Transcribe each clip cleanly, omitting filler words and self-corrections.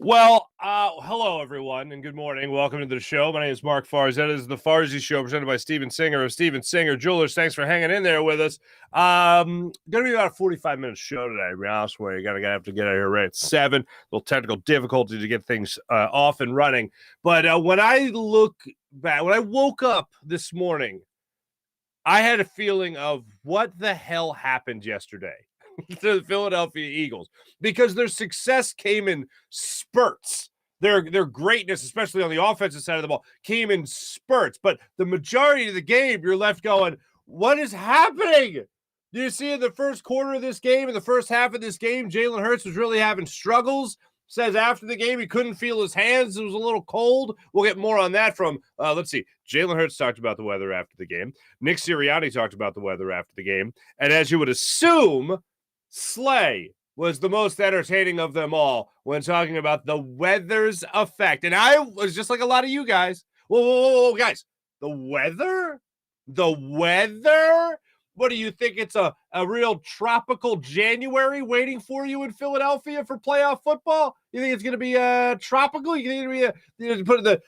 Hello, everyone, and good morning. Welcome to the show. My name is Mark Farzetta. That is the Farzy Show, presented by Steven Singer of Steven Singer Jewelers. Thanks for hanging in there with us. Going to be about a 45-minute show today, to be honest with you. Gotta have to get out of here right at 7. A little technical difficulty to get things off and running. But when I look back, when I woke up this morning, I had a feeling of what the hell happened yesterday to the Philadelphia Eagles, because their success came in spurts. Their greatness, especially on the offensive side of the ball, came in spurts. But the majority of the game, you're left going, what is happening? You see in the first quarter of this game, in the first half of this game, Jalen Hurts was really having struggles. Says after the game he couldn't feel his hands. It was a little cold. We'll get more on that from, let's see, Jalen Hurts talked about the weather after the game. Nick Sirianni talked about the weather after the game. And as you would assume, Slay was the most entertaining of them all when talking about the weather's effect. And I was just like a lot of you guys. Whoa, guys. The weather? The weather? What do you think? It's a real tropical January waiting for you in Philadelphia for playoff football? You think it's going to be tropical? You think it's going to be put the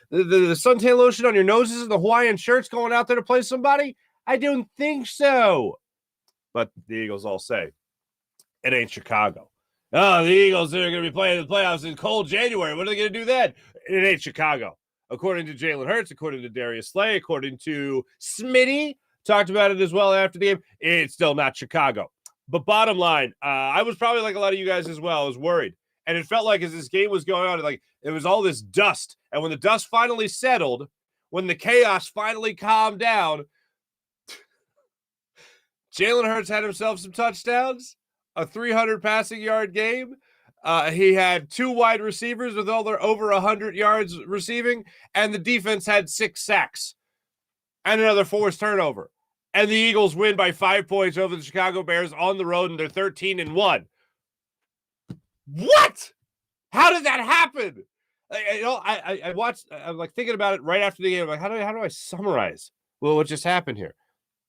suntan lotion on your noses and the Hawaiian shirts going out there to play somebody? I don't think so. But the Eagles all say, it ain't Chicago. Oh, the Eagles are going to be playing the playoffs in cold January. What are they going to do then? It ain't Chicago. According to Jalen Hurts, according to Darius Slay, according to Smitty, talked about it as well after the game, it's still not Chicago. But bottom line, I was probably like a lot of you guys as well. I was worried. And it felt like as this game was going on, like it was all this dust. And when the dust finally settled, when the chaos finally calmed down, Jalen Hurts had himself some touchdowns. A 300 passing yard game. He had 2 wide receivers with all their over 100 yards receiving, and the defense had 6 sacks and another forced turnover. And the Eagles win by 5 points over the Chicago Bears on the road, and they're 13-1. What? How did that happen? I watched. I'm like thinking about it right after the game. I'm like, how do I summarize what just happened here?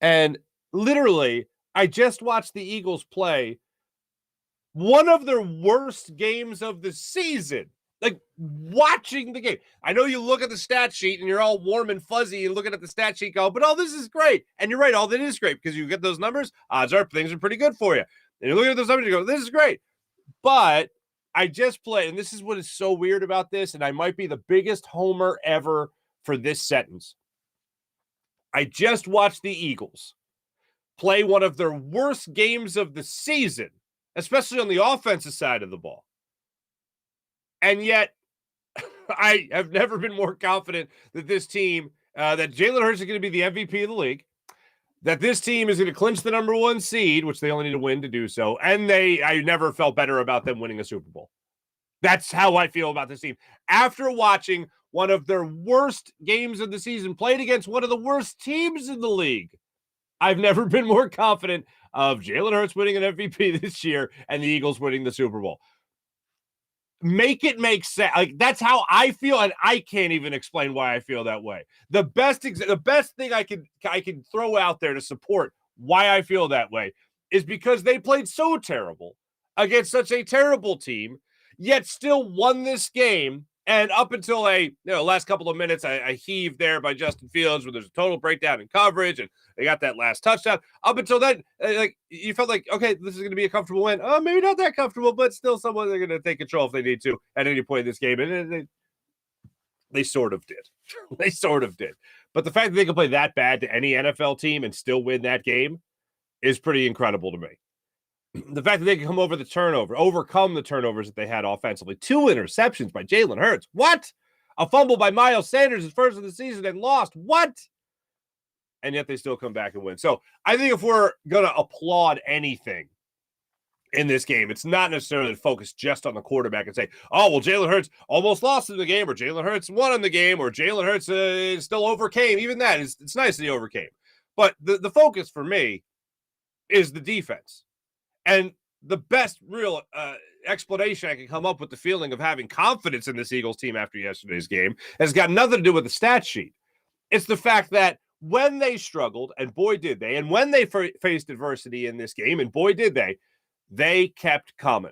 And literally, I just watched the Eagles play one of their worst games of the season. Like, watching the game. I know you look at the stat sheet and you're all warm and fuzzy and looking at the stat sheet go, but this is great. And you're right, all that is great because you get those numbers, odds are things are pretty good for you. And you're looking at those numbers and you go, this is great. But I just played, and this is what is so weird about this, and I might be the biggest homer ever for this sentence. I just watched the Eagles play one of their worst games of the season, especially on the offensive side of the ball. And yet, I have never been more confident that this team, that Jalen Hurts is going to be the MVP of the league, that this team is going to clinch the number 1 seed, which they only need to win to do so, and I never felt better about them winning a Super Bowl. That's how I feel about this team. After watching one of their worst games of the season played against one of the worst teams in the league, I've never been more confident of Jalen Hurts winning an MVP this year and the Eagles winning the Super Bowl. Make it make sense. Like, that's how I feel, and I can't even explain why I feel that way. The best thing I can throw out there to support why I feel that way is because they played so terrible against such a terrible team, yet still won this game. And up until last couple of minutes, I heaved there by Justin Fields where there's a total breakdown in coverage, and they got that last touchdown. Up until then, you felt like, okay, this is going to be a comfortable win. Oh, maybe not that comfortable, but still someone they're going to take control if they need to at any point in this game. And they sort of did. They sort of did. But the fact that they can play that bad to any NFL team and still win that game is pretty incredible to me. The fact that they can overcome the turnovers that they had offensively. 2 interceptions by Jalen Hurts. What? A fumble by Miles Sanders, his first of the season, and lost. What? And yet they still come back and win. So I think if we're going to applaud anything in this game, it's not necessarily to focus just on the quarterback and say, oh, well, Jalen Hurts almost lost in the game, or Jalen Hurts won in the game, or Jalen Hurts still overcame. Even that, it's nice that he overcame. But the focus for me is the defense. And the best real explanation I can come up with the feeling of having confidence in this Eagles team after yesterday's game has got nothing to do with the stat sheet. It's the fact that when they struggled, and boy did they, and when they faced adversity in this game, and boy did they kept coming.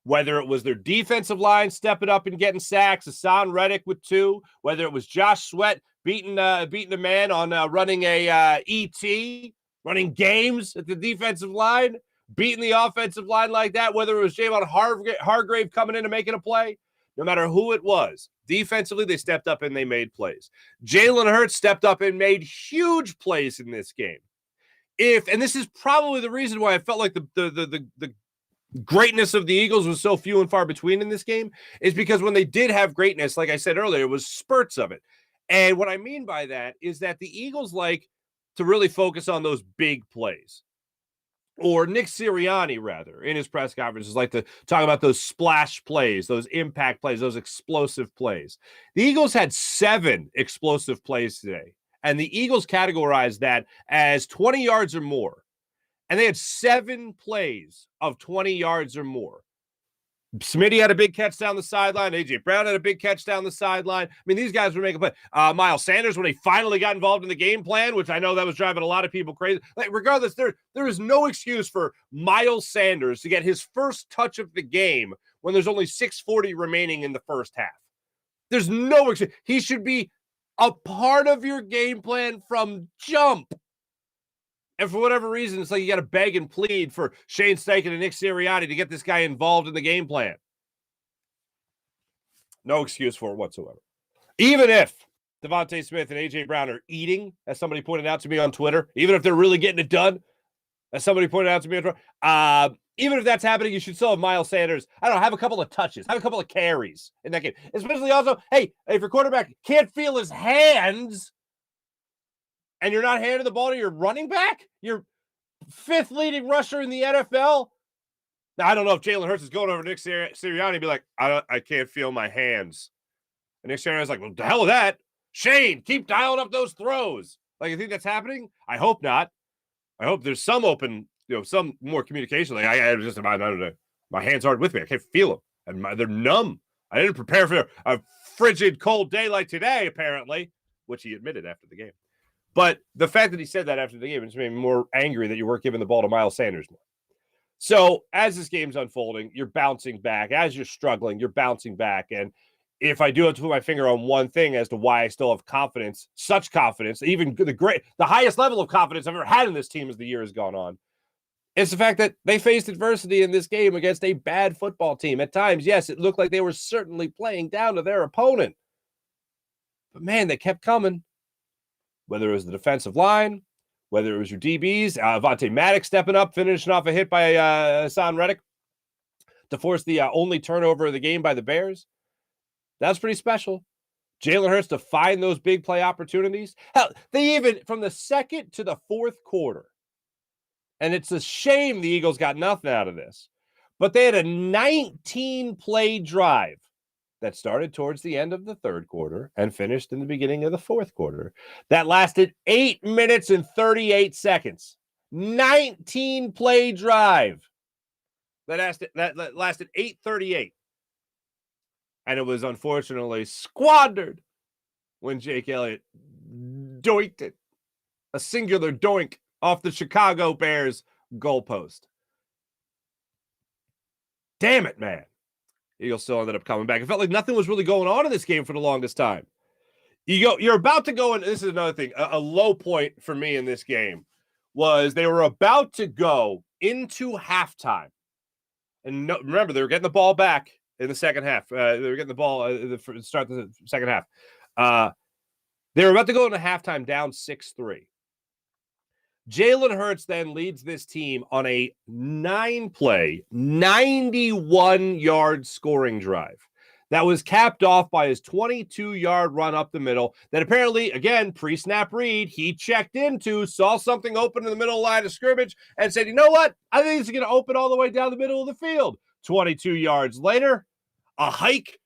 Whether it was their defensive line stepping up and getting sacks, Hassan Reddick with 2, whether it was Josh Sweat beating a man on running a ET, running games at the defensive line, beating the offensive line like that, whether it was Javon Hargrave coming in and making a play, no matter who it was, defensively they stepped up and they made plays. Jalen Hurts stepped up and made huge plays in this game. And this is probably the reason why I felt like the greatness of the Eagles was so few and far between in this game, is because when they did have greatness, like I said earlier, it was spurts of it. And what I mean by that is that the Eagles like to really focus on those big plays. Or Nick Sirianni, rather, in his press conferences, like to talk about those splash plays, those impact plays, those explosive plays. The Eagles had 7 explosive plays today, and the Eagles categorized that as 20 yards or more. And they had 7 plays of 20 yards or more. Smitty had a big catch down the sideline. A.J. Brown had a big catch down the sideline. I mean, these guys were making play. Miles Sanders, when he finally got involved in the game plan, which I know that was driving a lot of people crazy. Like, regardless, there is no excuse for Miles Sanders to get his first touch of the game when there's only 6:40 remaining in the first half. There's no excuse. He should be a part of your game plan from jump. And for whatever reason, it's like you got to beg and plead for Shane Steichen and Nick Sirianni to get this guy involved in the game plan. No excuse for it whatsoever. Even if Devontae Smith and A.J. Brown are eating, as somebody pointed out to me on Twitter, even if they're really getting it done, as somebody pointed out to me on Twitter, even if that's happening, you should still have Miles Sanders, I don't know, have a couple of touches, have a couple of carries in that game. Especially also, hey, if your quarterback can't feel his hands, and you're not handing the ball to your running back, your 5th leading rusher in the NFL. Now, I don't know if Jalen Hurts is going over to Nick Sirianni and be like, I can't feel my hands. And Nick Sirianni's like, well, the hell with that. Shane, keep dialing up those throws. Like, you think that's happening? I hope not. I hope there's some open, some more communication. Like, I don't know. My hands aren't with me. I can't feel them. And they're numb. I didn't prepare for a frigid, cold day like today, apparently, which he admitted after the game. But the fact that he said that after the game just made me more angry that you weren't giving the ball to Miles Sanders more. So as this game's unfolding, you're bouncing back. As you're struggling, you're bouncing back. And if I do have to put my finger on one thing as to why I still have confidence, such confidence, even the highest level of confidence I've ever had in this team as the year has gone on, it's the fact that they faced adversity in this game against a bad football team. At times, yes, it looked like they were certainly playing down to their opponent. But man, they kept coming. Whether it was the defensive line, whether it was your DBs, Avonte Maddox stepping up, finishing off a hit by Hassan Reddick to force the only turnover of the game by the Bears. That's pretty special. Jalen Hurts to find those big play opportunities. Hell, they even, from the second to the 4th quarter, and it's a shame the Eagles got nothing out of this, but they had a 19-play drive that started towards the end of the 3rd quarter and finished in the beginning of the 4th quarter. That lasted 8 minutes and 38 seconds. 19-play drive. That lasted 8:38. And it was unfortunately squandered when Jake Elliott doinked it. A singular doink off the Chicago Bears goalpost. Damn it, man. Eagles still ended up coming back. It felt like nothing was really going on in this game for the longest time. You're about to go, and this is another thing. A low point for me in this game was they were about to go into halftime. And remember, they were getting the ball back in the second half. They were getting the ball to start the second half. They were about to go into halftime down 6-3. Jalen Hurts then leads this team on a 9-play, 91-yard scoring drive. That was capped off by his 22-yard run up the middle that apparently, again, pre-snap read, he checked into, saw something open in the middle line of scrimmage, and said, you know what? I think it's going to open all the way down the middle of the field. 22 yards later, a hike,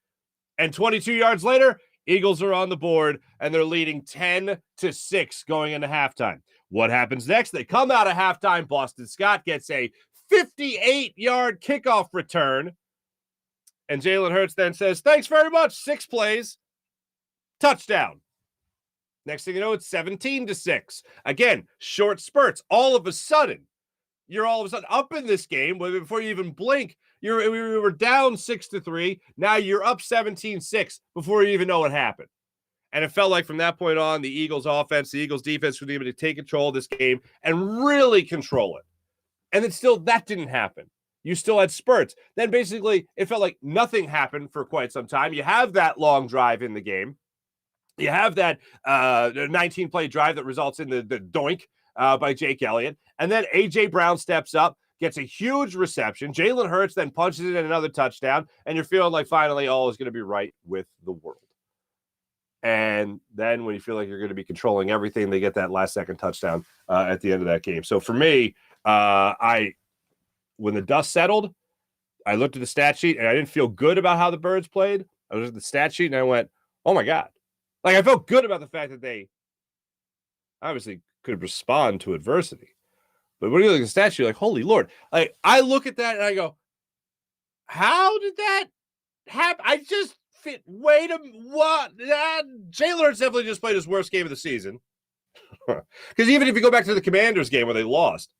and 22 yards later, Eagles are on the board, and they're leading 10-6 going into halftime. What happens next? They come out of halftime. Boston Scott gets a 58-yard kickoff return. And Jalen Hurts then says, thanks very much. 6 plays. Touchdown. Next thing you know, it's 17-6. Again, short spurts. All of a sudden, you're all of a sudden up in this game before you even blink. We were down 6-3. Now you're up 17-6 before you even know what happened. And it felt like from that point on, the Eagles offense, the Eagles defense was able to take control of this game and really control it. And then still that didn't happen. You still had spurts. Then basically it felt like nothing happened for quite some time. You have that long drive in the game. You have that 19-play drive that results in the doink by Jake Elliott. And then A.J. Brown steps up, gets a huge reception. Jalen Hurts then punches it in another touchdown. And you're feeling like finally all is going to be right with the world. And then when you feel like you're going to be controlling everything, they get that last-second touchdown at the end of that game. So for me, when the dust settled, I looked at the stat sheet, and I didn't feel good about how the Birds played. I looked at the stat sheet, and I went, oh, my God. Like, I felt good about the fact that they obviously could respond to adversity. But when you look at the stat sheet, you're like, holy Lord. Like, I look at that, and I go, how did that happen? I just fit. Wait a what? Jalen Hurts definitely just played his worst game of the season. Because even if you go back to the Commanders game where they lost,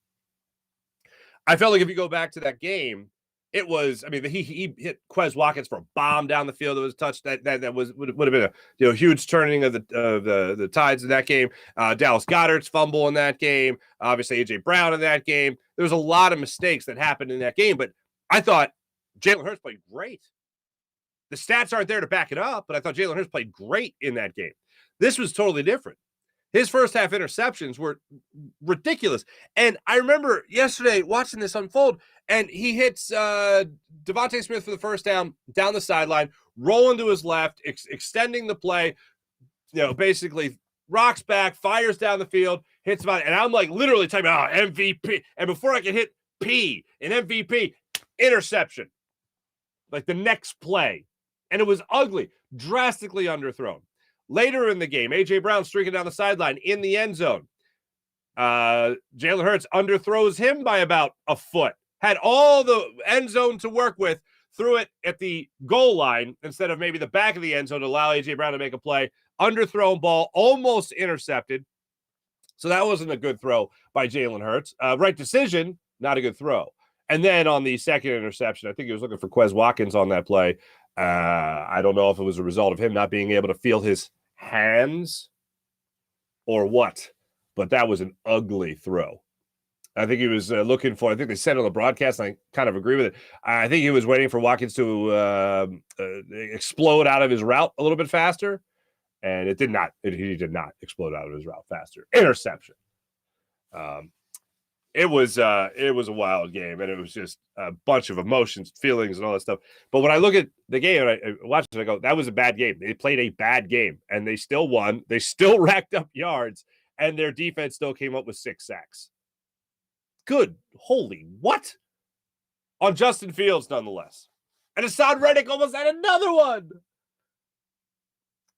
I felt like if you go back to that game, it was. I mean, he hit Quez Watkins for a bomb down the field. That was a touch that would have been a huge turning of the tides in that game. Dallas Goedert's fumble in that game. Obviously, A.J. Brown in that game. There was a lot of mistakes that happened in that game, but I thought Jalen Hurts played great. The stats aren't there to back it up, but I thought Jalen Hurts played great in that game. This was totally different. His first half interceptions were ridiculous. And I remember yesterday watching this unfold, and he hits Devontae Smith for the first down the sideline, rolling to his left, extending the play, basically rocks back, fires down the field, hits about it. And I'm like literally typing out MVP. And before I can hit P, an MVP, interception. Like the next play. And it was ugly, drastically underthrown. Later in the game, A.J. Brown streaking down the sideline in the end zone. Jalen Hurts underthrows him by about a foot. Had all the end zone to work with, threw it at the goal line instead of maybe the back of the end zone to allow A.J. Brown to make a play. Underthrown ball, almost intercepted. So that wasn't a good throw by Jalen Hurts. Right decision, not a good throw. And then on the second interception, I think he was looking for Quez Watkins on that play. I don't know if it was a result of him not being able to feel his hands or what, but that was an ugly throw. I think he was looking for, I think they said on the broadcast, and I kind of agree with it. I think he was waiting for Watkins to explode out of his route a little bit faster, and it did not. He did not explode out of his route faster. Interception. It was a wild game, and it was just a bunch of emotions, feelings, and all that stuff. But when I look at the game and I watch it, I go, that was a bad game. They played a bad game, and they still won. They still racked up yards, and their defense still came up with 6 sacks. Good. Holy what? On Justin Fields, nonetheless. And Hassan Reddick almost had another one.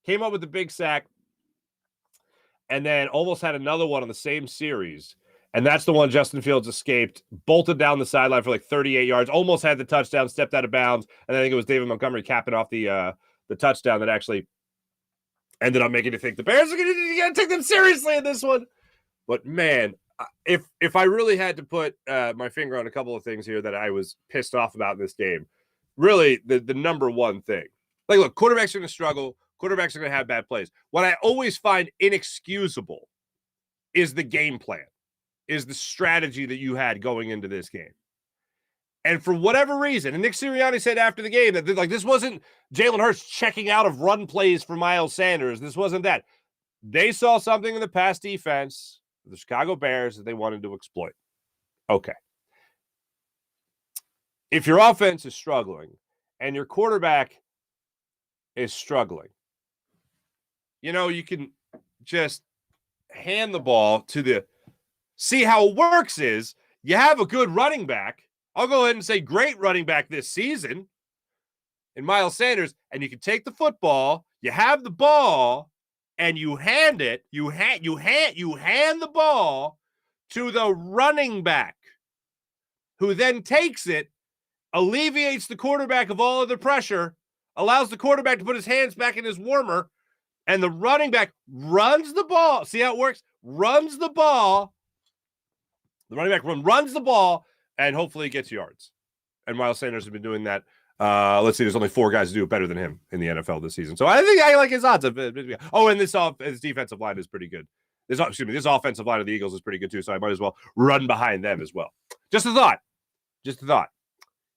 Came up with the big sack, and then almost had another one on the same series. And that's the one Justin Fields escaped, bolted down the sideline for like 38 yards, almost had the touchdown, stepped out of bounds. And I think it was David Montgomery capping off the touchdown that actually ended up making you think the Bears are going to take them seriously in this one. But, man, if I really had to put my finger on a couple of things here that I was pissed off about in this game, really the number one thing. Like, look, quarterbacks are going to struggle. Quarterbacks are going to have bad plays. What I always find inexcusable is the game plan. Is the strategy that you had going into this game. And for whatever reason, and Nick Sirianni said after the game that this wasn't Jalen Hurts checking out of run plays for Miles Sanders. This wasn't that. They saw something in the pass defense, the Chicago Bears, that they wanted to exploit. Okay. If your offense is struggling and your quarterback is struggling, you can just hand the ball to the See, how it works is you have a good running back. I'll go ahead and say great running back this season in Miles Sanders, and you can take the football, you have the ball, and you hand it, you hand the ball to the running back, who then takes it, alleviates the quarterback of all of the pressure, allows the quarterback to put his hands back in his warmer, and the running back runs the ball. See how it works? Runs the ball The running back runs the ball and hopefully gets yards. And Miles Sanders has been doing that. Let's see, there's only 4 guys who do it better than him in the NFL this season. So I think I like his odds. And his defensive line is pretty good. This offensive line of the Eagles is pretty good too, so I might as well run behind them as well. Just a thought.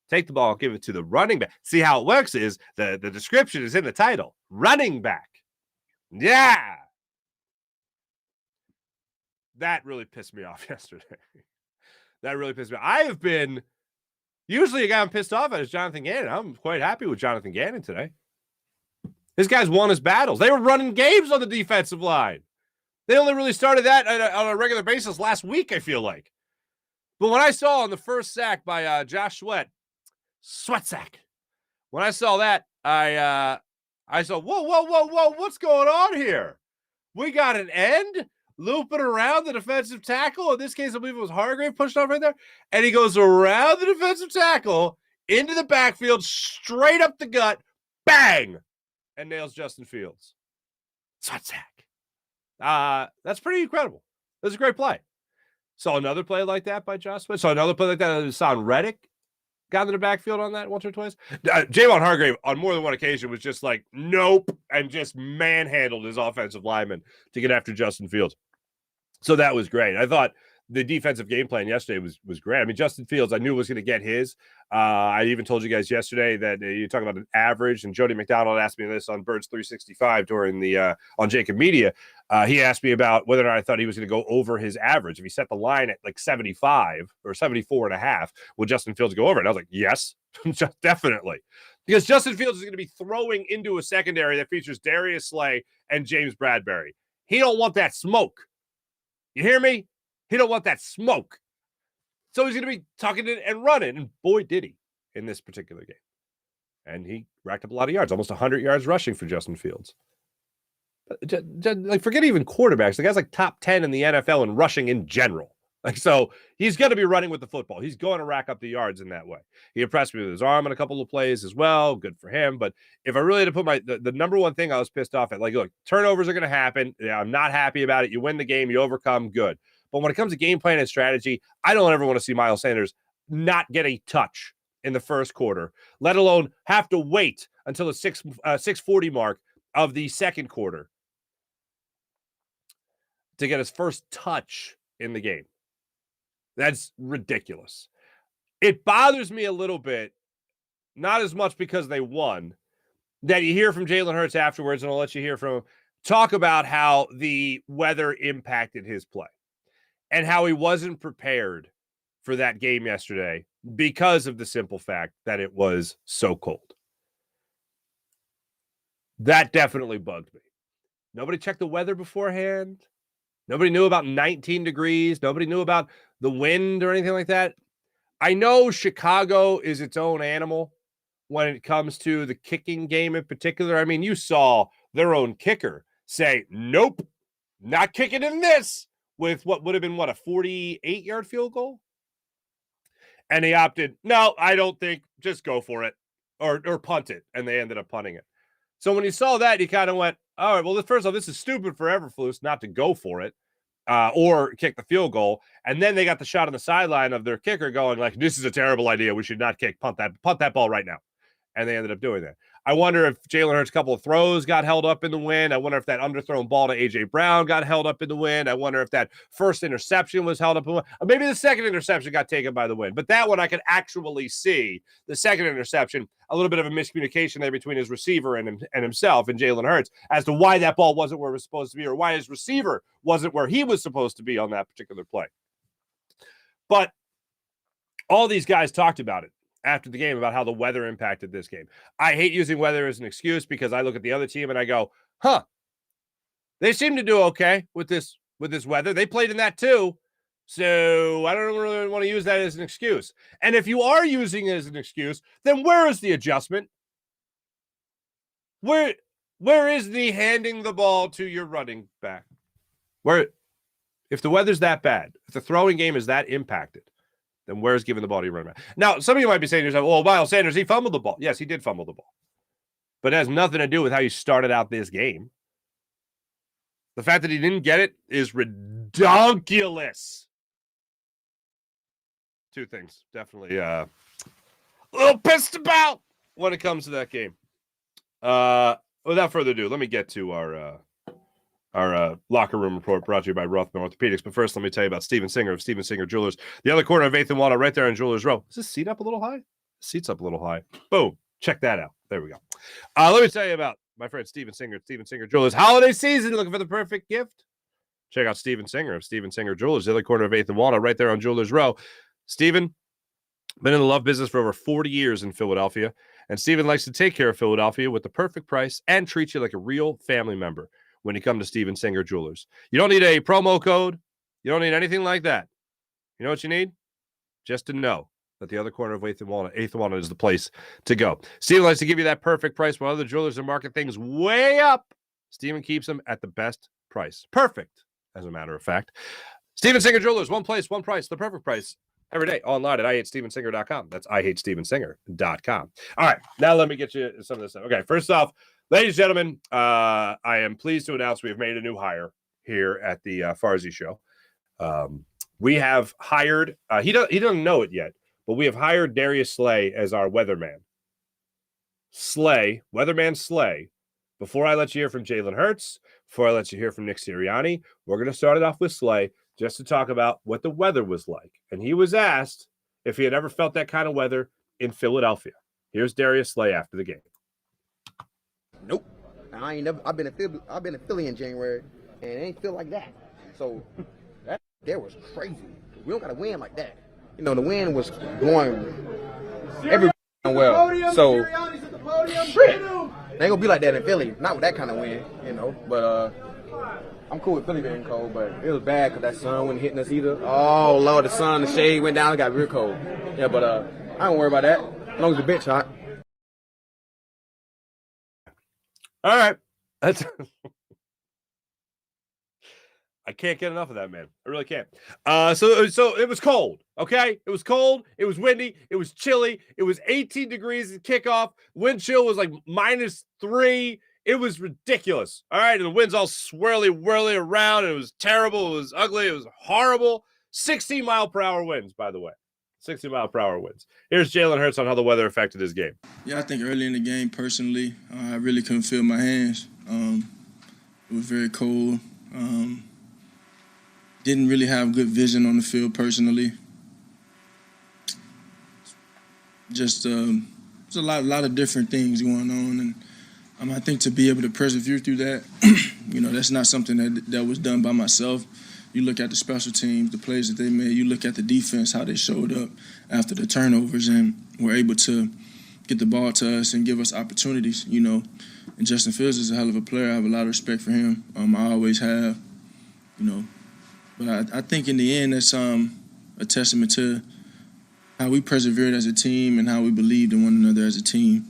Take the ball, give it to the running back. See how it works is the description is in the title. Running back. Yeah. That really pissed me off yesterday. That really pissed me off. I have been usually a guy I'm pissed off at is Jonathan Gannon. I'm quite happy with Jonathan Gannon today. This guy's won his battles. They were running games on the defensive line. They only really started that on a regular basis last week, I feel like. But when I saw on the first sack by Josh Sweat sack. When I saw that, I saw, whoa, what's going on here? We got an end looping around the defensive tackle. In this case, I believe it was Hargrave pushed off right there. And he goes around the defensive tackle into the backfield, straight up the gut, bang, and nails Justin Fields. Sweat sack. That's pretty incredible. That's a great play. Saw another play like that by Josh Sweat. Saw another play like that. Hassan Reddick got into the backfield on that once or twice. Javon Hargrave, on more than one occasion, was just like, nope, and just manhandled his offensive lineman to get after Justin Fields. So that was great. I thought the defensive game plan yesterday was great. I mean, Justin Fields, I knew was going to get his. I even told you guys yesterday that you talk about an average, and Jody McDonald asked me this on Birds 365 during the on Jacob Media. He asked me about whether or not I thought he was going to go over his average. If he set the line at like 75 or 74.5, would Justin Fields go over it? And I was like, yes, definitely. Because Justin Fields is going to be throwing into a secondary that features Darius Slay and James Bradbury. He don't want that smoke. You hear me? He don't want that smoke. So he's going to be tucking it and running. And boy, did he in this particular game. And he racked up a lot of yards, almost 100 yards rushing for Justin Fields. Like, forget even quarterbacks. The guy's like top 10 in the NFL in rushing in general. Like, so he's going to be running with the football. He's going to rack up the yards in that way. He impressed me with his arm in a couple of plays as well. Good for him. But if I really had to put the number one thing I was pissed off at, like, look, turnovers are going to happen. Yeah, I'm not happy about it. You win the game, you overcome, good. But when it comes to game plan and strategy, I don't ever want to see Miles Sanders not get a touch in the first quarter, let alone have to wait until the 6:40 mark of the second quarter to get his first touch in the game. That's ridiculous. It bothers me a little bit, not as much because they won, that you hear from Jalen Hurts afterwards, and I'll let you hear from him, talk about how the weather impacted his play and how he wasn't prepared for that game yesterday because of the simple fact that it was so cold. That definitely bugged me. Nobody checked the weather beforehand. Nobody knew about 19 degrees. Nobody knew about the wind or anything like that. I know Chicago is its own animal when it comes to the kicking game in particular. I mean, you saw their own kicker say, nope, not kicking in this, with what would have been, a 48-yard field goal? And he opted, no, I don't think, just go for it, or punt it, and they ended up punting it. So when you saw that, you kind of went, all right, well, first off, this is stupid for Eberflus not to go for it or kick the field goal. And then they got the shot on the sideline of their kicker going like, this is a terrible idea. We should not kick, punt that ball right now. And they ended up doing that. I wonder if Jalen Hurts' couple of throws got held up in the wind. I wonder if that underthrown ball to A.J. Brown got held up in the wind. I wonder if that first interception was held up in the wind. Maybe the second interception got taken by the wind. But that one I could actually see. The second interception, a little bit of a miscommunication there between his receiver and himself and Jalen Hurts as to why that ball wasn't where it was supposed to be or why his receiver wasn't where he was supposed to be on that particular play. But all these guys talked about it after the game, about how the weather impacted this game. I hate using weather as an excuse because I look at the other team and I go, they seem to do okay with this weather. They played in that too. So I don't really want to use that as an excuse. And if you are using it as an excuse, then where is the adjustment? Where is the handing the ball to your running back? Where, if the weather's that bad, if the throwing game is that impacted, then where's giving the ball to your running back? Now, some of you might be saying to yourself, well, Miles Sanders, he fumbled the ball. Yes, he did fumble the ball. But it has nothing to do with how you started out this game. The fact that he didn't get it is ridiculous. two things. Definitely a little pissed about when it comes to that game. Without further ado, let me get to our locker room report brought to you by Rothman Orthopedics. But first, let me tell you about Steven Singer of Steven Singer Jewelers. The other corner of 8th and Walnut, right there on Jewelers Row. Is this seat up a little high? Seat's up a little high. Boom. Check that out. There we go. Let me tell you about my friend Steven Singer at Steven Singer Jewelers. Holiday season, looking for the perfect gift? Check out Steven Singer of Steven Singer Jewelers, the other corner of 8th and Walnut, right there on Jewelers Row. Steven, been in the love business for over 40 years in Philadelphia, and Steven likes to take care of Philadelphia with the perfect price and treat you like a real family member when you come to Steven Singer Jewelers. You don't need a promo code. You don't need anything like that. You know what you need? Just to know that the other corner of 8th and Walnut is the place to go. Steven likes to give you that perfect price while other jewelers are marking things way up. Steven keeps them at the best price. Perfect, as a matter of fact. Steven Singer Jewelers, one place, one price, the perfect price. Every day online at IHateStevenSinger.com. That's IHateStevenSinger.com. All right, now let me get you some of this stuff. Okay, first off, ladies and gentlemen, I am pleased to announce we have made a new hire here at the Farzi Show. We have hired, he doesn't know it yet, but we have hired Darius Slay as our weatherman. Weatherman Slay. Before I let you hear from Jalen Hurts, before I let you hear from Nick Sirianni, we're going to start it off with Slay just to talk about what the weather was like. And he was asked if he had ever felt that kind of weather in Philadelphia. Here's Darius Slay after the game. Nope. I ain't never. I've been in Philly in January, and it ain't feel like that. So that there was crazy. We don't got a wind like that. You know, the wind was blowing every well. So shit, they ain't gonna be like that in Philly. Not with that kind of wind, you know. But I'm cool with Philly being cold, but it was bad because that sun wasn't hitting us either. Oh Lord, the sun, the shade went down. It got real cold. Yeah, but I don't worry about that as long as the bench hot. All right. That's I can't get enough of that, man. I really can't. So it was cold, okay? It was cold. It was windy. It was chilly. It was 18 degrees at kickoff. Wind chill was like -3. It was ridiculous. All right, and the wind's all whirly around. It was terrible. It was ugly. It was horrible. 60-mile-per-hour winds, by the way. 60-mile-per-hour winds. Here's Jalen Hurts on how the weather affected his game. Yeah, I think early in the game, personally, I really couldn't feel my hands. It was very cold. Didn't really have good vision on the field personally. Just there's a lot of different things going on, and I think to be able to persevere through that, that's not something that was done by myself. You look at the special teams, the plays that they made. You look at the defense, how they showed up after the turnovers, and were able to get the ball to us and give us opportunities. And Justin Fields is a hell of a player. I have a lot of respect for him. I always have. But I think in the end, that's a testament to how we persevered as a team and how we believed in one another as a team.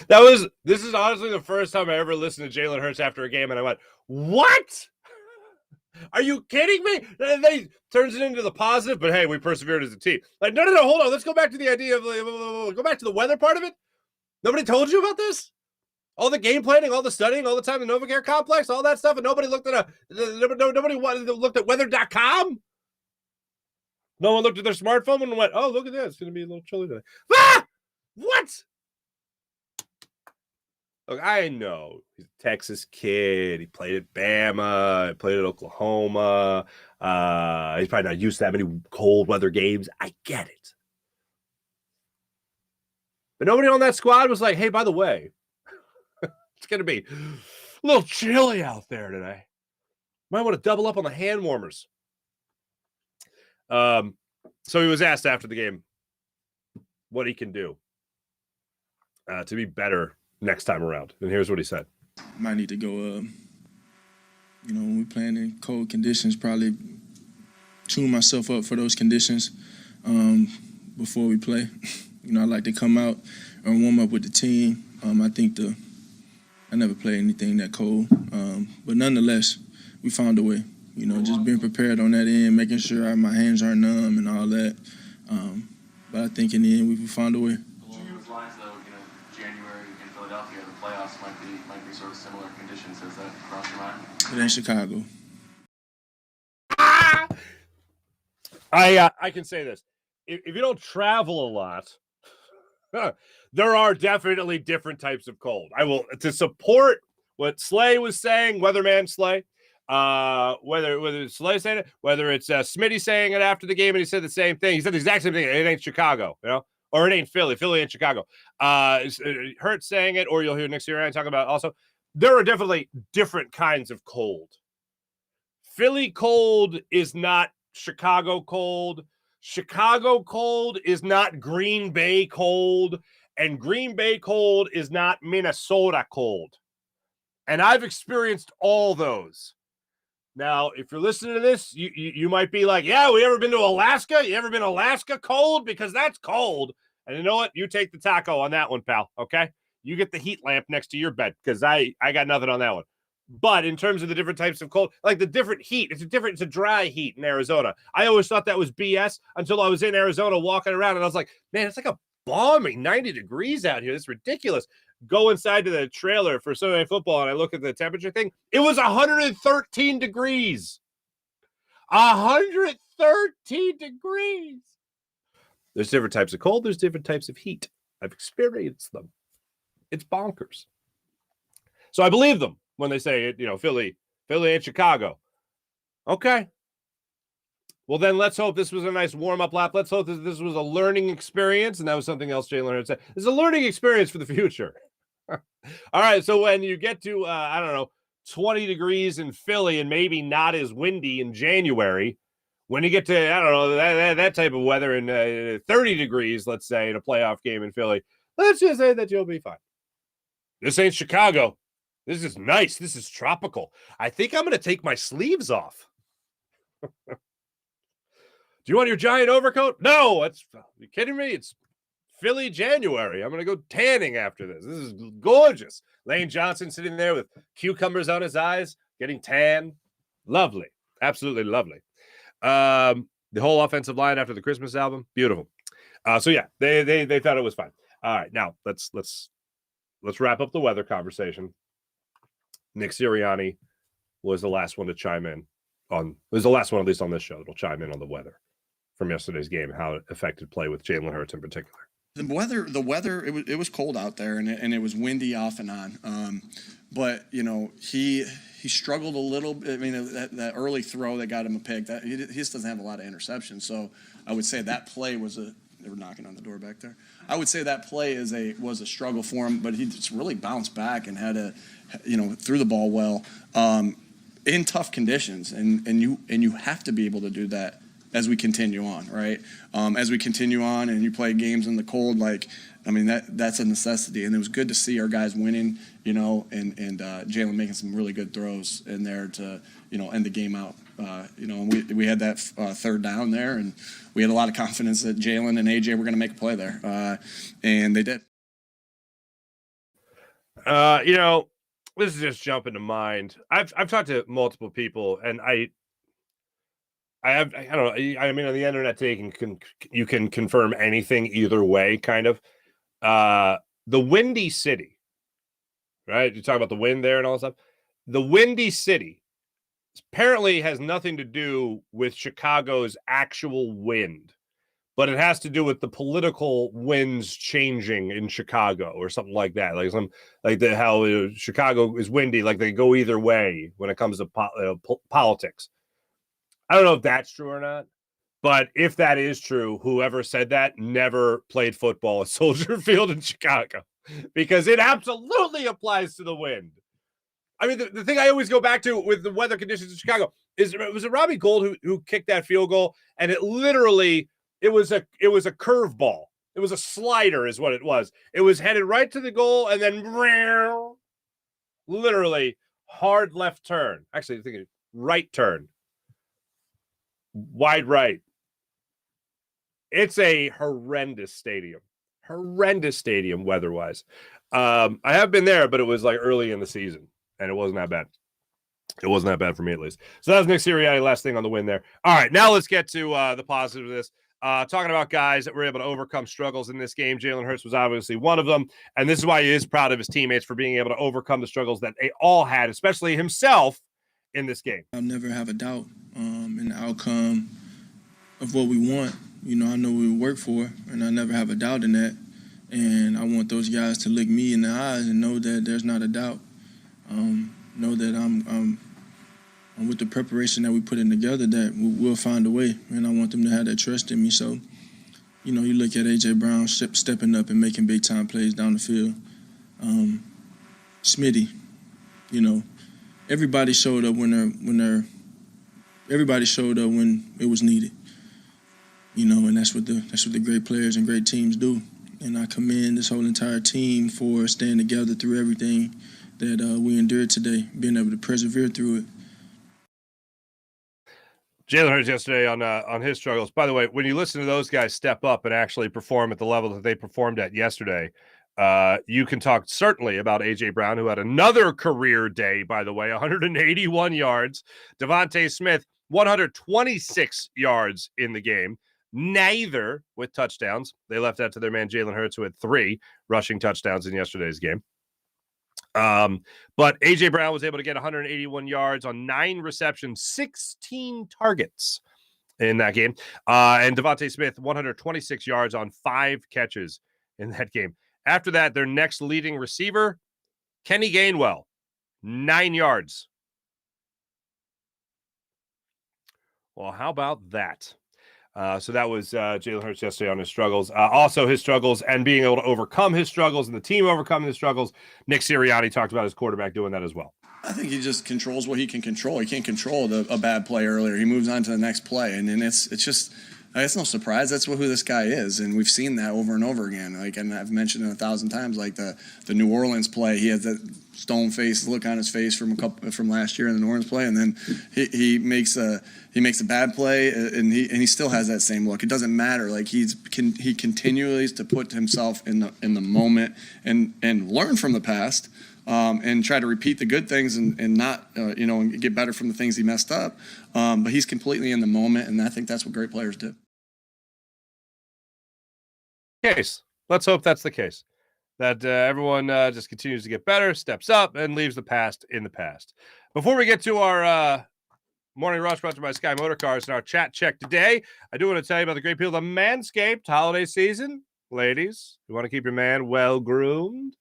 This is honestly the first time I ever listened to Jalen Hurts after a game, and I went, what? Are you kidding me? And then he turns it into the positive, but hey, we persevered as a team. Like, no, hold on. Let's go back to the idea of, go back to the weather part of it. Nobody told you about this? All the game planning, all the studying, all the time in the Novacare complex, all that stuff, and nobody looked at nobody looked at weather.com. No one looked at their smartphone and went, "Oh, look at that! It's going to be a little chilly today." Ah! What? Look, I know he's a Texas kid. He played at Bama. He played at Oklahoma. He's probably not used to that many cold weather games. I get it, but nobody on that squad was like, "Hey, by the way, it's going to be a little chilly out there today. Might want to double up on the hand warmers." So he was asked after the game what he can do to be better next time around. And here's what he said. Might need to go, when we playing in cold conditions, probably tune myself up for those conditions before we play. I like to come out and warm up with the team. I think I never played anything that cold. But nonetheless, we found a way. Just being prepared on that end, making sure my hands aren't numb and all that. But I think in the end, we found a way. Along those lines, though, January in Philadelphia, the playoffs might be sort of similar conditions. Has that crossed your mind? It ain't Chicago. I can say this. If you don't travel a lot, there are definitely different types of cold. I will, to support what Slay was saying, Weatherman Slay, whether it's Slay saying it, whether it's Smitty saying it after the game, and he said the same thing. He said the exact same thing. It ain't Chicago, or it ain't Philly. Philly ain't Chicago. Hurts saying it, or you'll hear Nick Sirianni talking about it also. There are definitely different kinds of cold. Philly cold is not Chicago cold. Chicago cold is not Green Bay cold. And Green Bay cold is not Minnesota cold. And I've experienced all those. Now, if you're listening to this, you might be like, yeah, we ever been to Alaska? You ever been to Alaska cold? Because that's cold. And you know what? You take the taco on that one, pal, okay? You get the heat lamp next to your bed because I got nothing on that one. But in terms of the different types of cold, like the different heat, it's a dry heat in Arizona. I always thought that was BS until I was in Arizona walking around and I was like, man, it's like a balmy 90 degrees out here. It's ridiculous. Go inside to the trailer for Sunday Night Football and I look at the temperature thing. It was 113 degrees. 113 degrees. There's different types of cold. There's different types of heat. I've experienced them. It's bonkers. So I believe them when they say it, Philly and Chicago. Okay. Well, then let's hope this was a nice warm-up lap. Let's hope this was a learning experience, and that was something else Jalen Hurts said. This is a learning experience for the future. All right, so when you get to, 20 degrees in Philly and maybe not as windy in January, when you get to, that type of weather in 30 degrees, let's say, in a playoff game in Philly, let's just say that you'll be fine. This ain't Chicago. This is nice. This is tropical. I think I'm going to take my sleeves off. Do you want your giant overcoat? No. Are you kidding me? It's Philly January. I'm going to go tanning after this. This is gorgeous. Lane Johnson sitting there with cucumbers on his eyes, getting tan. Lovely. Absolutely lovely. The whole offensive line after the Christmas album. Beautiful. So yeah, they thought it was fine. All right. Now let's wrap up the weather conversation. Nick Sirianni was the last one to chime in was the last one, at least on this show, that'll chime in on the weather from yesterday's game, how it affected play with Jalen Hurts in particular. The weather, it was cold out there and it was windy off and on. But he struggled a little bit. I mean, that early throw that got him a pick, he just doesn't have a lot of interceptions. So I would say that play was they were knocking on the door back there. I would say that play was a struggle for him, but he just really bounced back and had threw the ball well in tough conditions, and you have to be able to do that as we continue on, right? As we continue on, and you play games in the cold, that's a necessity. And it was good to see our guys winning, and Jalen making some really good throws in there to end the game out. And we had that third down there, and we had a lot of confidence that Jalen and AJ were going to make a play there, and they did. This is just jumping to mind. I've talked to multiple people, and I don't know. I mean, on the internet today, you can confirm anything either way, kind of. The Windy City, right? You talk about the wind there and all that stuff. The Windy City apparently has nothing to do with Chicago's actual wind, but it has to do with the political winds changing in Chicago or something like that. How Chicago is windy, like they go either way when it comes to politics. I don't know if that's true or not, but if that is true, whoever said that never played football at Soldier Field in Chicago, because it absolutely applies to the wind. I mean, the thing I always go back to with the weather conditions in Chicago is, was it Robbie Gould who kicked that field goal? And it was a curveball. It was a slider is what it was. It was headed right to the goal and then literally hard left turn. Actually, I think right turn. Wide right. It's a horrendous stadium weather-wise. I have been there, but it was like early in the season, and it wasn't that bad. It wasn't that bad for me, at least. So that was Nick Sirianni, last thing on the win there. All right, now let's get to the positive of this. Talking about guys that were able to overcome struggles in this game. Jalen Hurts was obviously one of them, and this is why he is proud of his teammates for being able to overcome the struggles that they all had, especially himself, in this game. I'll never have a doubt in the outcome. of what we want. You know, I know what we work for, and I never have a doubt in that. And I want those guys to look me in the eyes and know that there's not a doubt. Know that I'm with the preparation that we put in together, that we'll find a way. And I want them to have that trust in me. So, you know, you look at A.J. Brown stepping up and making big-time plays down the field. Smitty, you know, everybody showed up everybody showed up when it was needed. You know, and that's what the great players and great teams do. And I commend this whole entire team for staying together through everything that we endured today, being able to persevere through it. Jalen Hurts yesterday on his struggles. By the way, when you listen to those guys step up and actually perform at the level that they performed at yesterday, you can talk certainly about A.J. Brown, who had another career day, by the way, 181 yards. Devontae Smith, 126 yards in the game, neither with touchdowns. They left that to their man Jalen Hurts, who had 3 rushing touchdowns in yesterday's game. But A.J. Brown was able to get 181 yards on 9 receptions, 16 targets in that game. And Devontae Smith, 126 yards on 5 catches in that game. After that, their next leading receiver, Kenny Gainwell, 9 yards. Well, how about that? So that was Jalen Hurts yesterday on his struggles. Also his struggles and being able to overcome his struggles and the team overcoming his struggles. Nick Sirianni talked about his quarterback doing that as well. I think he just controls what he can control. He can't control a bad play earlier. He moves on to the next play, and then it's just it's no surprise. That's who this guy is, and we've seen that over and over again. Like, and I've mentioned it 1,000 times. Like the New Orleans play, he has that stone face look on his face from last year in the New Orleans play, and then he makes a bad play, and he still has that same look. It doesn't matter. Like he continues to put himself in the moment and learn from the past. And try to repeat the good things and not, and get better from the things he messed up. But he's completely in the moment, and I think that's what great players do. Let's hope that's the case. That everyone just continues to get better, steps up, and leaves the past in the past. Before we get to our morning rush brought to you by Sky Motor Cars and our chat check today, I do want to tell you about the great people of Manscaped holiday season. Ladies, you want to keep your man well-groomed?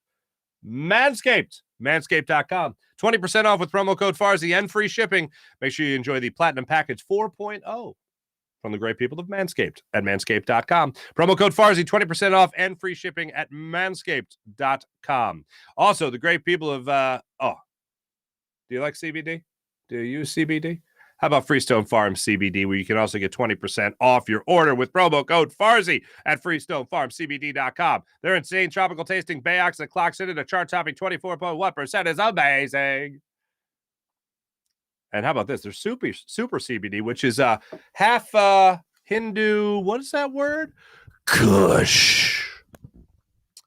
Manscaped. Manscaped.com. 20% off with promo code Farzy and free shipping. Make sure you enjoy the Platinum Package 4.0 from the great people of Manscaped at Manscaped.com. Promo code Farzy, 20% off and free shipping at Manscaped.com. Also, the great people of, do you like CBD? Do you use CBD? How about Freestone Farm CBD, where you can also get 20% off your order with promo code Farzy at FreestoneFarmCBD.com. Their insane tropical tasting Bayox that clocks in at a chart topping 24.1% is amazing. And how about this? There's super CBD, which is half Hindu, what is that word? Kush.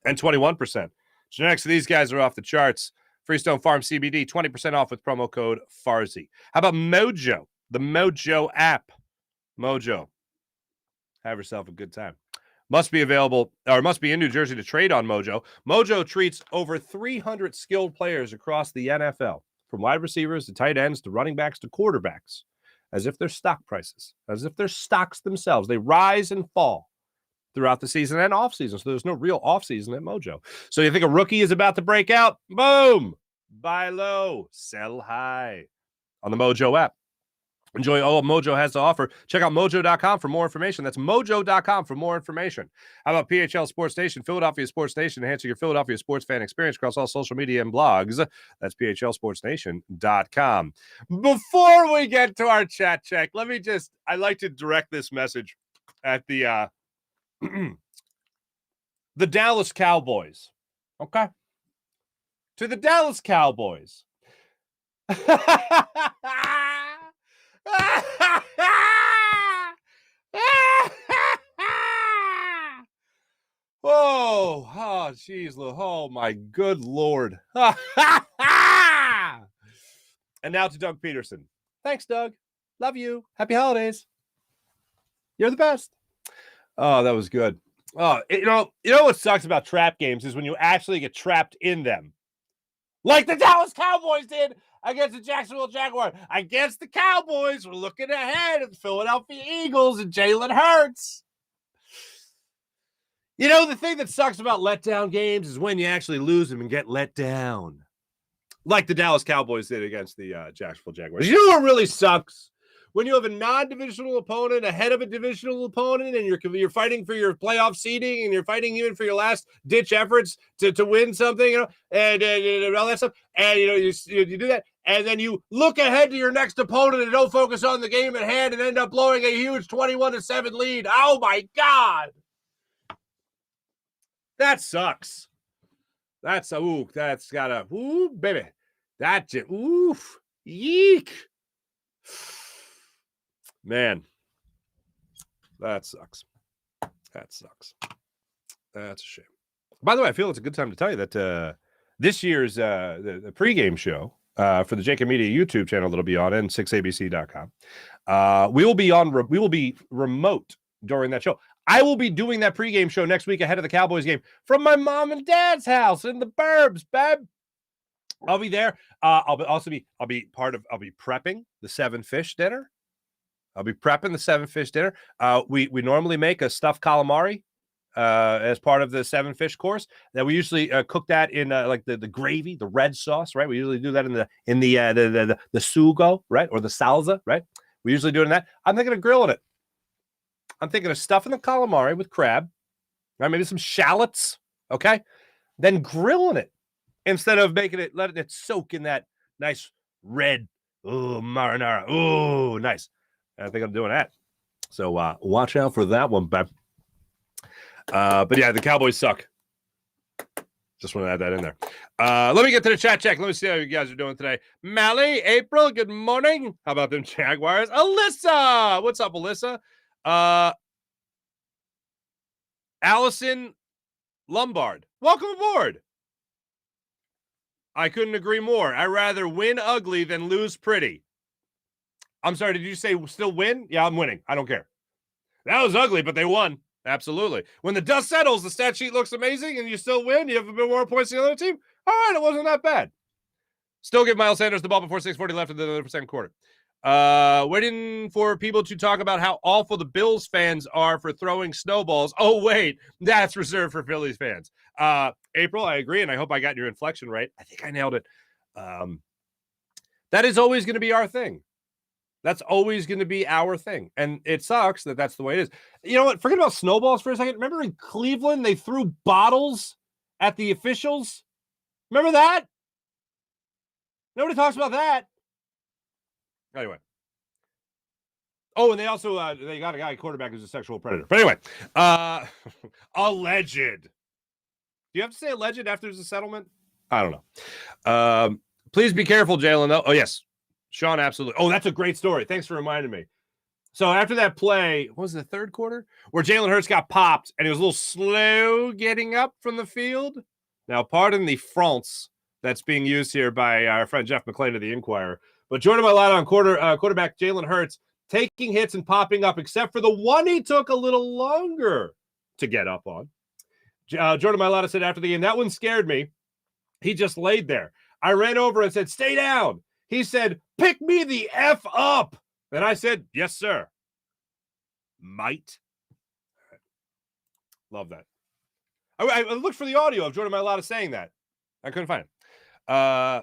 And 21%. Genetics of these guys are off the charts. Freestone Farm CBD, 20% off with promo code Farzy. How about Mojo? The Mojo app. Mojo. Have yourself a good time. Must be in New Jersey to trade on Mojo. Mojo treats over 300 skilled players across the NFL, from wide receivers to tight ends to running backs to quarterbacks, as if they're stock prices, as if they're stocks themselves. They rise and fall throughout the season and off season. So there's no real off season at Mojo. So you think a rookie is about to break out? Boom! Buy low, sell high on the Mojo app. Enjoy all Mojo has to offer. Check out mojo.com for more information. That's mojo.com for more information. How about PHL Sports Station, Philadelphia Sports Station, enhancing your Philadelphia sports fan experience across all social media and blogs. That's phlsportsnation.com. Before we get to our chat check, I'd like to direct this message at the the Dallas Cowboys. Okay? To the Dallas Cowboys. Oh, geez. Oh, my good Lord. And now to Doug Peterson. Thanks, Doug. Love you. Happy holidays. You're the best. Oh, that was good. Oh, you know what sucks about trap games is when you actually get trapped in them. like the Dallas Cowboys did against the Jacksonville Jaguars. Against the Cowboys, we're looking ahead at the Philadelphia Eagles and Jalen Hurts. You know, the thing that sucks about letdown games is when you actually lose them and get let down. Like the Dallas Cowboys did against the Jacksonville Jaguars. You know what really sucks? When you have a non-divisional opponent ahead of a divisional opponent and you're fighting for your playoff seeding and you're fighting even for your last-ditch efforts to win something, you know, and all that stuff, and, you know, you do that, and then you look ahead to your next opponent and don't focus on the game at hand and end up blowing a huge 21-7 lead. Oh, my God. That sucks. That's gotta, baby. That just, yeek. Man, that sucks. That's a shame. By the way, I feel it's a good time to tell you that this year's the pregame show for the Jacob Media YouTube channel that'll be on n6abc.com. We will be remote during that show. I will be doing that pregame show next week ahead of the Cowboys game from my mom and dad's house in the burbs, babe. I'll be there. I'll be prepping the 7-fish dinner. I'll be prepping the 7-fish dinner. We normally make a stuffed calamari as part of the 7-fish course. That we usually cook that in like the gravy, the red sauce, right? We usually do that in the sugo, right, or the salsa, right? We usually do it in that. I'm thinking of grilling it. I'm thinking of stuffing the calamari with crab, right? Maybe some shallots, okay? Then grilling it instead of letting it soak in that nice red, marinara. Oh, nice. I think I'm doing that. So watch out for that one, babe. But yeah, the Cowboys suck. Just want to add that in there. Let me get to the chat check. Let me see how you guys are doing today. Mally, April, good morning. How about them Jaguars? Alyssa, what's up, Alyssa? Allison Lombard, welcome aboard. I couldn't agree more. I'd rather win ugly than lose pretty. I'm sorry, did you say still win? Yeah, I'm winning. I don't care. That was ugly, but they won. Absolutely. When the dust settles, the stat sheet looks amazing, and you still win. You have a bit more points than the other team. All right, it wasn't that bad. Still give Miles Sanders the ball before 6:40 left in the second quarter. Waiting for people to talk about how awful the Bills fans are for throwing snowballs. Oh, wait, that's reserved for Phillies fans. April, I agree, and I hope I got your inflection right. I think I nailed it. That is always going to be our thing. That's always going to be our thing. And it sucks that that's the way it is. You know what? Forget about snowballs for a second. Remember in Cleveland, they threw bottles at the officials? Remember that? Nobody talks about that. Anyway. Oh, and they also they got a guy quarterback who's a sexual predator. But anyway, alleged. Do you have to say alleged after there's a settlement? I don't know. Please be careful, Jalen, though. Oh, yes. Sean, absolutely. Oh, that's a great story. Thanks for reminding me. So after that play, what was it, the third quarter? Where Jalen Hurts got popped, and he was a little slow getting up from the field. Now, pardon the France that's being used here by our friend Jeff McClain of the Inquirer. But Jordan Mailata on quarterback Jalen Hurts taking hits and popping up, except for the one he took a little longer to get up on. Jordan Mailata said after the game, that one scared me. He just laid there. I ran over and said, stay down. He said, pick me the F up. And I said, yes, sir. Might. Love that. I looked for the audio of Jordan Mailata saying that. I couldn't find it. How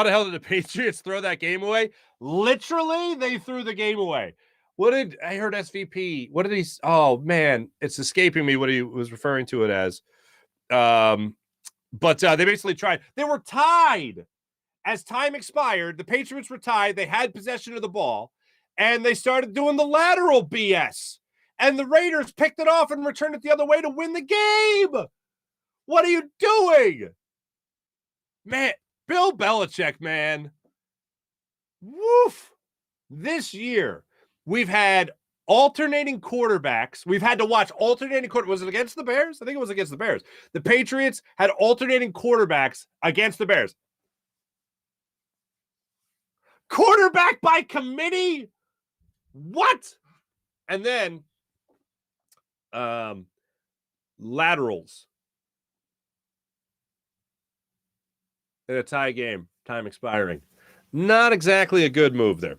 the hell did the Patriots throw that game away? Literally, they threw the game away. What did I heard SVP? What did he? Oh man, it's escaping me what he was referring to it as. But they basically tried. They were tied as time expired. The Patriots were tied. They had possession of the ball, and they started doing the lateral BS. And the Raiders picked it off and returned it the other way to win the game. What are you doing, man? Bill Belichick, man. Woof. This year, we've had alternating quarterbacks. We've had to watch alternating quarterbacks. Was it against the Bears? I think it was against the Bears. The Patriots had alternating quarterbacks against the Bears. Quarterback by committee? What? And then laterals. in a tie game, time expiring. Not exactly a good move there.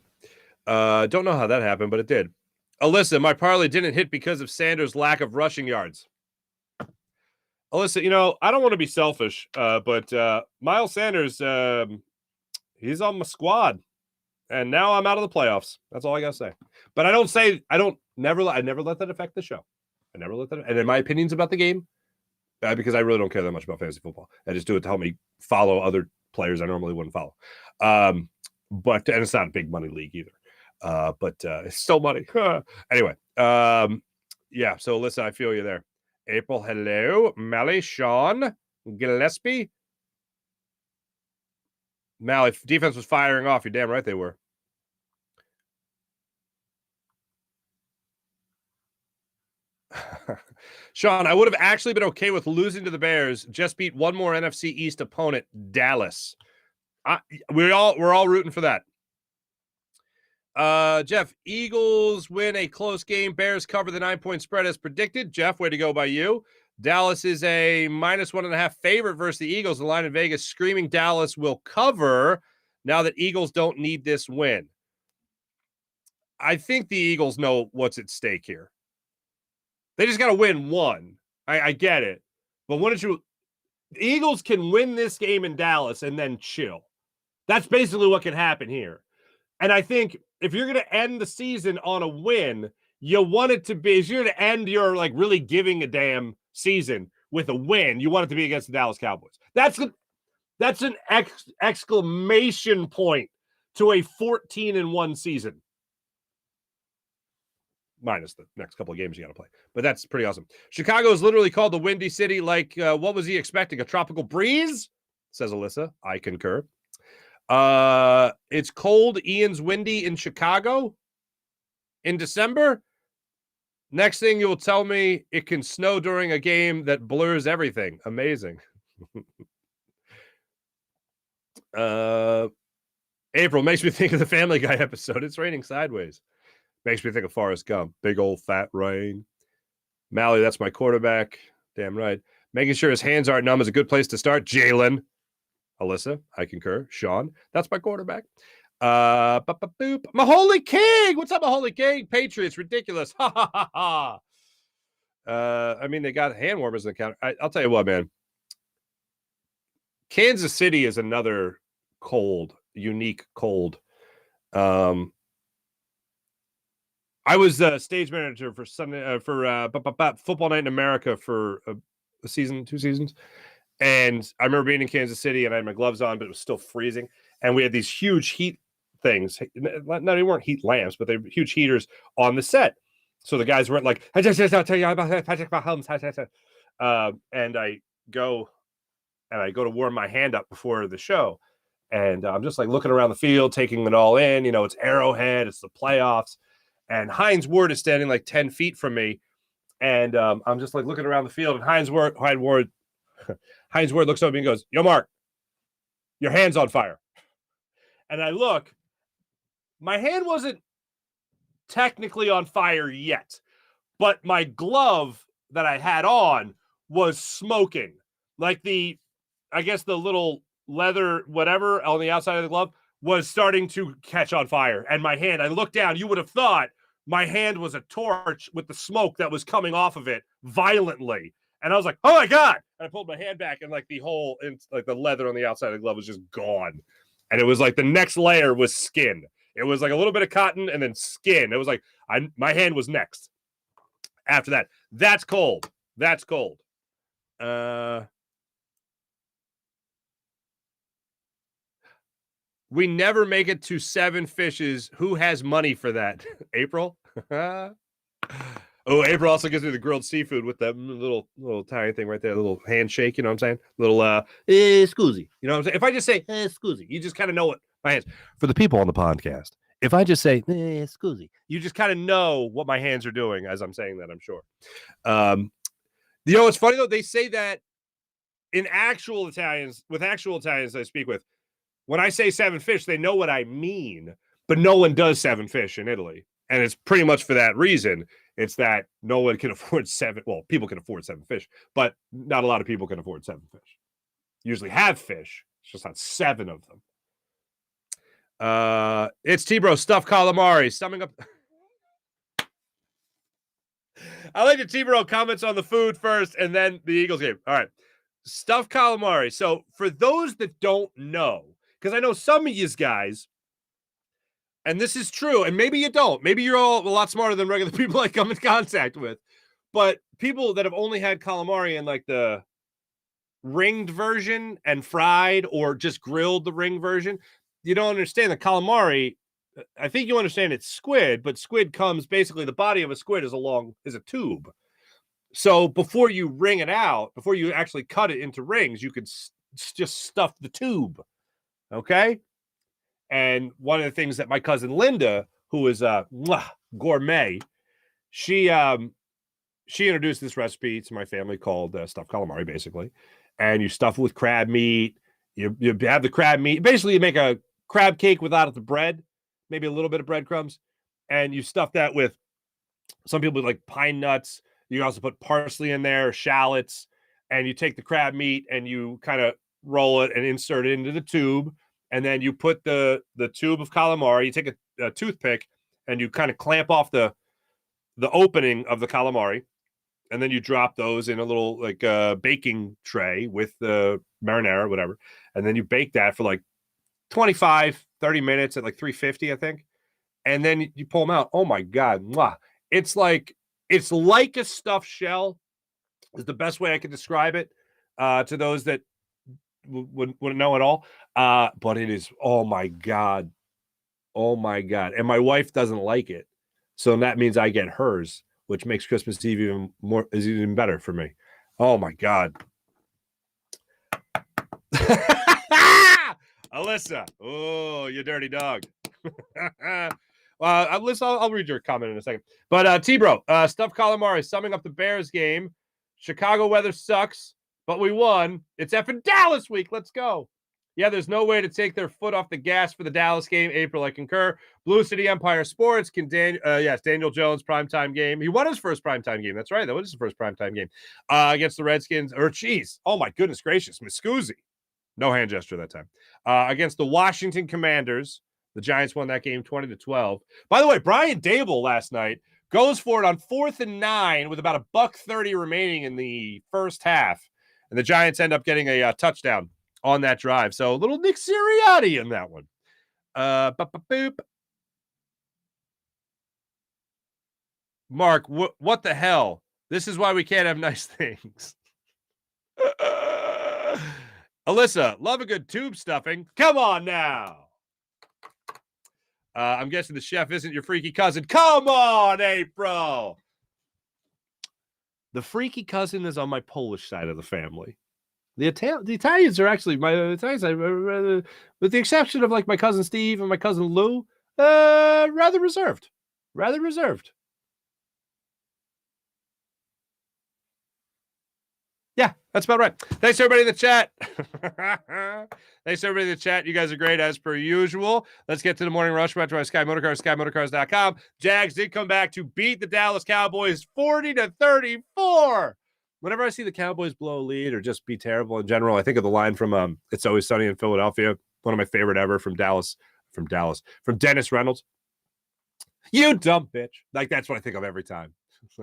Don't know how that happened, but it did. Alyssa, my parlay didn't hit because of Sanders' lack of rushing yards. Alyssa, I don't want to be selfish, but Miles Sanders, he's on my squad, and now I'm out of the playoffs. That's all I gotta say. But I never let that affect the show. I never let that. And in my opinions about the game, because I really don't care that much about fantasy football. I just do it to help me follow other players I normally wouldn't follow. But it's not a big money league either. But it's still money. Anyway, yeah. So listen, I feel you there. April, hello. Mally, Sean, Gillespie. Mal, if defense was firing off, you're damn right they were. Sean, I would have actually been okay with losing to the Bears. Just beat one more NFC East opponent, Dallas. We're all rooting for that. Jeff, Eagles win a close game. Bears cover the 9-point spread as predicted. Jeff, way to go by you. Dallas is a -1.5 favorite versus the Eagles. The line in Vegas screaming Dallas will cover now that Eagles don't need this win. I think the Eagles know what's at stake here. They just got to win one. I get it. But the Eagles can win this game in Dallas and then chill. That's basically what can happen here. And I think if you're going to end the season on a win, you want it to be, if you're going to end your really giving a damn season with a win, you want it to be against the Dallas Cowboys. That's an exclamation point to a 14-1 season. Minus the next couple of games you got to play. But that's pretty awesome. Chicago is literally called the Windy City. What was he expecting? A tropical breeze? Says Alyssa. I concur. It's cold. Ian's windy in Chicago in December. Next thing you'll tell me it can snow during a game that blurs everything. Amazing. April makes me think of the Family Guy episode. It's raining sideways. Makes me think of Forrest Gump. Big old fat rain. Mally, that's my quarterback. Damn right. Making sure his hands aren't numb is a good place to start. Jalen. Alyssa, I concur. Sean, that's my quarterback. My holy king. What's up, my holy king? Patriots, ridiculous. Ha ha ha ha. I mean, they got hand warmers in the counter. I'll tell you what, man. Kansas City is another unique cold. I was stage manager for Football Night in America for a season, 2 seasons. And I remember being in Kansas City and I had my gloves on, but it was still freezing. And we had these huge heat things. No, they weren't heat lamps, but they were huge heaters on the set. So the guys weren't like, and I go to warm my hand up before the show. And I'm just looking around the field, taking it all in. It's Arrowhead, it's the playoffs. And Hines Ward is standing 10 feet from me. And I'm just looking around the field. And Hines Ward looks over me and goes, "Yo, Mark, your hand's on fire." And I look, my hand wasn't technically on fire yet, but my glove that I had on was smoking. I guess the little leather, whatever on the outside of the glove was starting to catch on fire. And my hand, I looked down, you would have thought my hand was a torch with the smoke that was coming off of it violently. And I was like, "Oh my God." And I pulled my hand back and the leather on the outside of the glove was just gone. And it was the next layer was skin. It was a little bit of cotton and then skin. It was my hand was next. After that, that's cold. That's cold. We never make it to 7 fishes. Who has money for that? April? Oh, April also gives me the grilled seafood with that little tiny thing right there, a little handshake, you know what I'm saying? Little scusi. You know what I'm saying? If I just say scusi, you just kind of know what my hands. For the people on the podcast, if I just say scusi, you just kind of know what my hands are doing as I'm saying that, I'm sure. It's funny though, they say that with actual Italians I speak with, when I say 7 fish, they know what I mean, but no one does 7 fish in Italy. And it's pretty much for that reason. It's that no one can afford 7. Well, people can afford 7 fish, but not a lot of people can afford 7 fish. Usually have fish, It's just not 7 of them. It's T-Bro stuffed calamari. Summing up. I like the T-Bro comments on the food first and then the Eagles game. All right. Stuffed calamari. So for those that don't know, because I know some of you guys, and this is true, and maybe you don't. Maybe you're all a lot smarter than regular people I come in contact with. But people that have only had calamari in like the ringed version and fried or just grilled the ring version, you don't understand the calamari. I think you understand it's squid, but squid comes basically the body of a squid is a tube. So before you wring it out, before you actually cut it into rings, you could just stuff the tube. Okay. And one of the things that my cousin Linda, who is a gourmet, she introduced this recipe to my family called stuffed calamari, basically. And you stuff it with crab meat. You have the crab meat. Basically, you make a crab cake without the bread, maybe a little bit of breadcrumbs. And you stuff that with, some people like pine nuts. You can also put parsley in there, shallots. And you take the crab meat and you kind of roll it and insert it into the tube. And then you put the tube of calamari. You take a toothpick and you kind of clamp off the opening of the calamari. And then you drop those in a little like baking tray with the marinara, whatever. And then you bake that for like 25, 30 minutes at like 350, I think. And then you pull them out. Oh my God. Mwah. It's like a stuffed shell is the best way I can describe it to those that wouldn't know at all. But it is, oh my God. Oh my God. And my wife doesn't like it. So that means I get hers, which makes Christmas Eve even better for me. Oh my God. Alyssa. Oh, you dirty dog. Alyssa, I'll read your comment in a second. But T-Bro, stuffed calamari, summing up the Bears game. Chicago weather sucks, but we won. It's effing Dallas week. Let's go. Yeah, there's no way to take their foot off the gas for the Dallas game. April, I concur. Blue City Empire Sports. Yes, Daniel Jones, primetime game. He won his first primetime game. That's right. That was his first primetime game against the Redskins. Oh my goodness gracious. Miscusi. No hand gesture that time. Against the Washington Commanders. The Giants won that game 20-12. By the way, Brian Dable last night goes for it on 4th and 9 with about $1:30 remaining in the first half. And the Giants end up getting a touchdown on that drive. So a little Nick Sirianni in that one. Boop. Mark, what the hell? This is why we can't have nice things. Alyssa, love a good tube stuffing. Come on now. I'm guessing the chef isn't your freaky cousin. Come on, April. The freaky cousin is on my Polish side of the family. The Italians are actually my Italians, with the exception of like my cousin Steve and my cousin Lou, rather reserved. Yeah, that's about right. Thanks everybody in the chat. Thanks everybody in the chat. You guys are great as per usual. Let's get to the morning rush brought to by Sky Motorcars, SkyMotorcars.com. Jags did come back to beat the Dallas Cowboys 40-34. Whenever I see the Cowboys blow a lead or just be terrible in general, I think of the line from It's Always Sunny in Philadelphia. One of my favorite ever from Dennis Reynolds. You dumb bitch. Like, that's what I think of every time.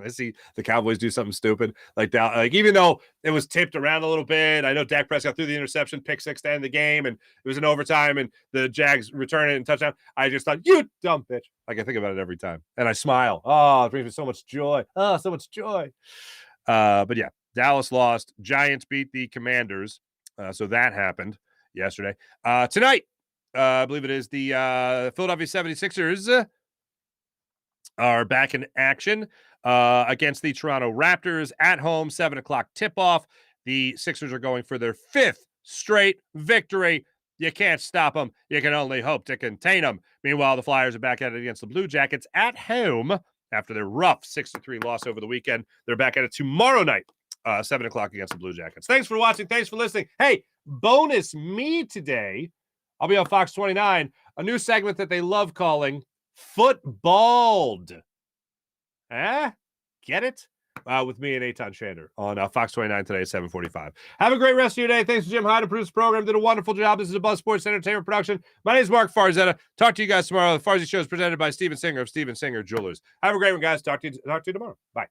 I see the Cowboys do something stupid like that. Like, even though it was tipped around a little bit, I know Dak Prescott threw the interception, pick 6 to end the game, and it was an overtime, and the Jags return it and touchdown. I just thought, you dumb bitch. Like, I think about it every time, and I smile. Oh, it brings me so much joy. Oh, so much joy. But yeah, Dallas lost. Giants beat the Commanders. So that happened yesterday. Tonight, I believe it is the Philadelphia 76ers are back in action against the Toronto Raptors at home, 7:00 tip-off. The Sixers are going for their 5th straight victory. You can't stop them. You can only hope to contain them. Meanwhile, the Flyers are back at it against the Blue Jackets at home after their rough 6-3 loss over the weekend. They're back at it tomorrow night, 7:00 against the Blue Jackets. Thanks for watching. Thanks for listening. Hey, bonus me today. I'll be on Fox 29, a new segment that they love calling Footballed. Get it? with me and Eitan Shander on Fox 29 today at 7:45. Have a great rest of your day. Thanks to Jim Hyde, who produced the program. Did a wonderful job. This is a Buzz Sports Entertainment production. My name is Mark Farzetta. Talk to you guys tomorrow. The Farzy Show is presented by Steven Singer of Steven Singer Jewelers. Have a great one, guys. Talk to you tomorrow. Bye.